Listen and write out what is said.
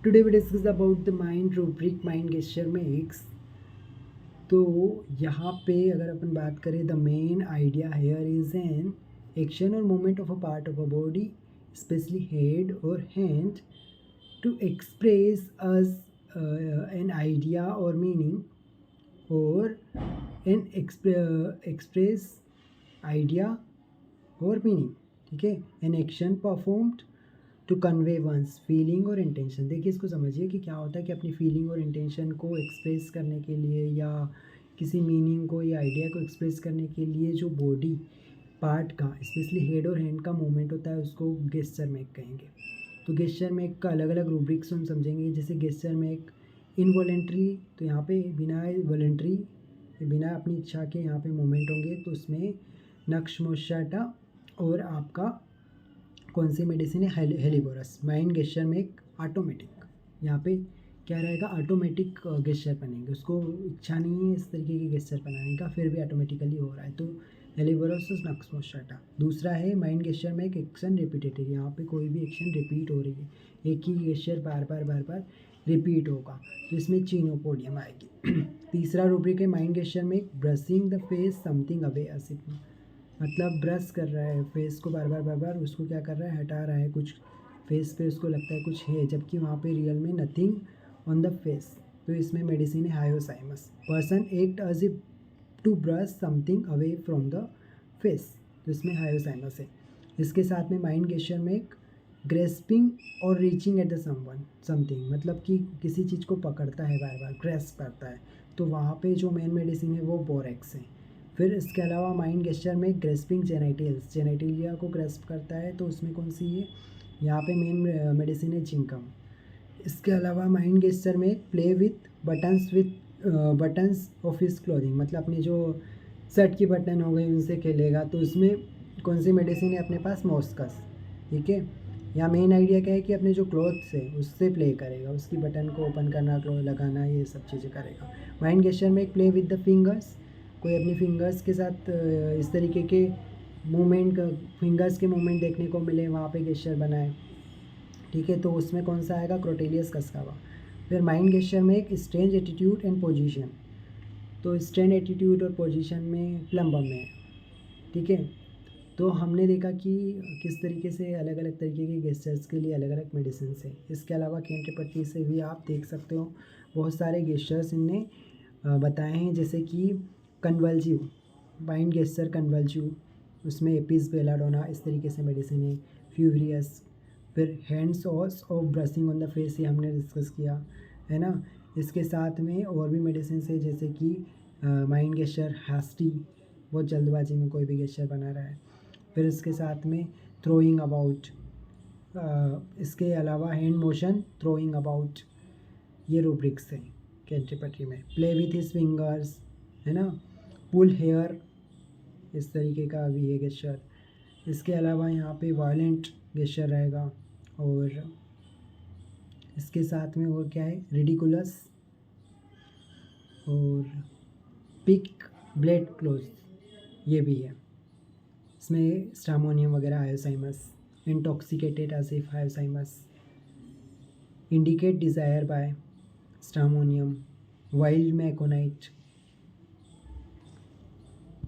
Today we discuss about the mind rubric mind gesture mix. तो यहाँ पे अगर अपन बात करें the main idea here is an action or movement of a part of a body especially head or hand to express us an idea or meaning or an express idea or meaning. ठीक है. An action performed to convey one's feeling or intention. देखिए इसको समझिए कि क्या होता है कि अपनी फीलिंग और इंटेंशन को एक्सप्रेस करने के लिए या किसी मीनिंग को या आइडिया को एक्सप्रेस करने के लिए जो बॉडी पार्ट का स्पेशली हेड और हैंड का मूवमेंट होता है उसको गेस्चर मेक कहेंगे. तो गेस्चर मेक का अलग अलग रूब्रिक्स हम समझेंगे. जैसे गेस्चर मेक इनवॉलेंट्री, तो यहाँ पे बिना वॉलेंट्री बिना अपनी इच्छा के यहाँ पे मूवमेंट होंगे, तो उसमें नक्शमोशाटा और आपका कौन सी मेडिसिन है हेलिबोरस. माइंड गेस्चर में एक ऑटोमेटिक, यहाँ पे क्या रहेगा ऑटोमेटिक गेस्चर बनेंगे, उसको इच्छा नहीं है इस तरीके के गेस्चर बनाने का, फिर भी ऑटोमेटिकली हो रहा है, तो हेलिबोरस नक्समोशाटा. दूसरा है माइंड गेस्चर में एक एक्शन रिपीटेटिव, यहाँ पे कोई भी एक्शन रिपीट हो रही है, एक ही गेस्चर बार बार रिपीट होगा, तो इसमें चीनोपोडियम आएगी. तीसरा रूब्रिक है माइंड गेस्चर में brushing the face something away as if, मतलब ब्रश कर रहा है फेस को बार बार उसको क्या कर रहा है हटा रहा है, कुछ फेस पे उसको लगता है कुछ है, जबकि वहाँ पे रियल में नथिंग ऑन द फेस. तो इसमें मेडिसिन है hyoscyamus. Person act as if to brush something away from the face, तो इसमें हायोसाइमस है. इसके साथ में माइंड गेस्चर में एक ग्रेस्पिंग और रीचिंग एट द समथिंग, मतलब कि किसी चीज़ को पकड़ता है बार बार ग्रेस्प करता है, तो वहाँ पे जो मेन मेडिसिन है वो बोरेक्स है. फिर इसके अलावा माइंड गेस्चर में ग्रेस्पिंग जेनेटिल्स, जेनेटिलिया को ग्रेस्प करता है, तो उसमें कौन सी है, यहाँ पे मेन मेडिसिन है जिंकम. इसके अलावा माइंड गेस्चर में play with buttons of his clothing, मतलब अपनी जो शर्ट की बटन हो गई उनसे खेलेगा, तो उसमें कौन सी मेडिसिन है अपने पास मॉस्कस. ठीक है. यहाँ मेन आइडिया क्या है कि अपने जो क्लॉथ्स है उससे प्ले करेगा, उसकी बटन को ओपन करना क्लोथ लगाना ये सब चीज़ें करेगा. माइंड गेस्चर में प्ले विद द फिंगर्स, कोई अपनी फिंगर्स के साथ इस तरीके के मूवमेंट फिंगर्स के मूवमेंट देखने को मिले वहाँ पे गेस्चर बनाए. ठीक है. तो उसमें कौन सा आएगा क्रोटेलियस कस्कावा. फिर माइंड गेस्चर में एक स्ट्रेंज एटीट्यूड एंड पोजीशन, तो स्ट्रेंज एटीट्यूड और पोजीशन में प्लम्बम में है. ठीक है. तो हमने देखा कि किस तरीके से अलग अलग तरीके के गेस्चर्स के लिए अलग अलग मेडिसिन है. इसके अलावा केंट्रीपट्टी से भी आप देख सकते हो बहुत सारे गेस्चर्स इनने बताए हैं, जैसे कि कन्वल्जिव माइंड गेस्चर कन्वल्जिव, उसमें एपिस बेलाडोना इस तरीके से मेडिसिन है. फ्यूरियस, फिर hands of brushing on the face, ये हमने डिस्कस किया है ना. इसके साथ में और भी मेडिसिन है जैसे कि माइंड गेस्चर हास्टी, बहुत जल्दबाजी में कोई भी गेस्चर बना रहा है. फिर इसके साथ में थ्रोइंग अबाउट, इसके अलावा हैंड मोशन थ्रोइंग अबाउट, ये रूब्रिक्स हैं कैंट्रीपट्री में. प्ले विथ हिज फिंगर्स है ना. पुल हेयर, इस तरीके का भी है गेस्चर. इसके अलावा यहाँ पे वायलेंट गेस्चर रहेगा, और इसके साथ में और क्या है रिडिकुलस और पिक ब्लेड क्लोज, ये भी है. इसमें स्टामोनियम वगैरह hyoscyamus, intoxicated as if hyoscyamus, indicate desire by stramonium, wild मैकोनाइट,